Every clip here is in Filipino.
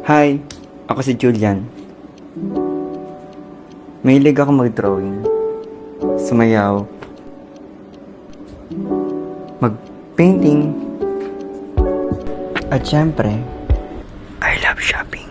Hi, ako si Julian. Mahilig ako mag-drawing, sumayaw, mag-painting, at syempre, I love shopping.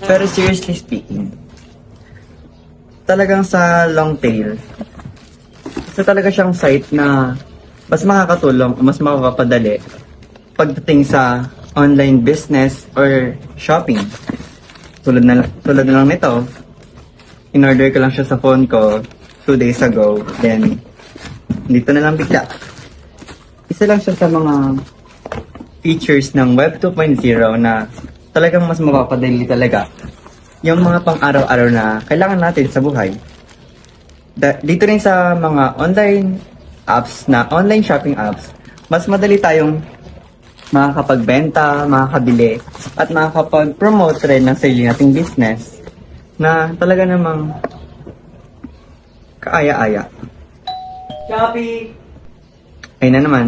Pero seriously speaking, talagang sa long tail, isa talaga siyang site na mas makakatulong o mas makakapadali pagdating sa online business or shopping. Tulad na lang nito, in-order ko lang siya sa phone ko 2 days ago, then dito na lang bigla. Isa lang siya sa mga features ng Web 2.0 na talagang mas mapapadali talaga yung mga pang-araw-araw na kailangan natin sa buhay. Dito rin sa mga online apps na online shopping apps, mas madali tayong makakapagbenta, makakabili, at makakapag-promote rin ng sarili nating business na talaga namang kaaya-aya. Shopee! Ayun na naman.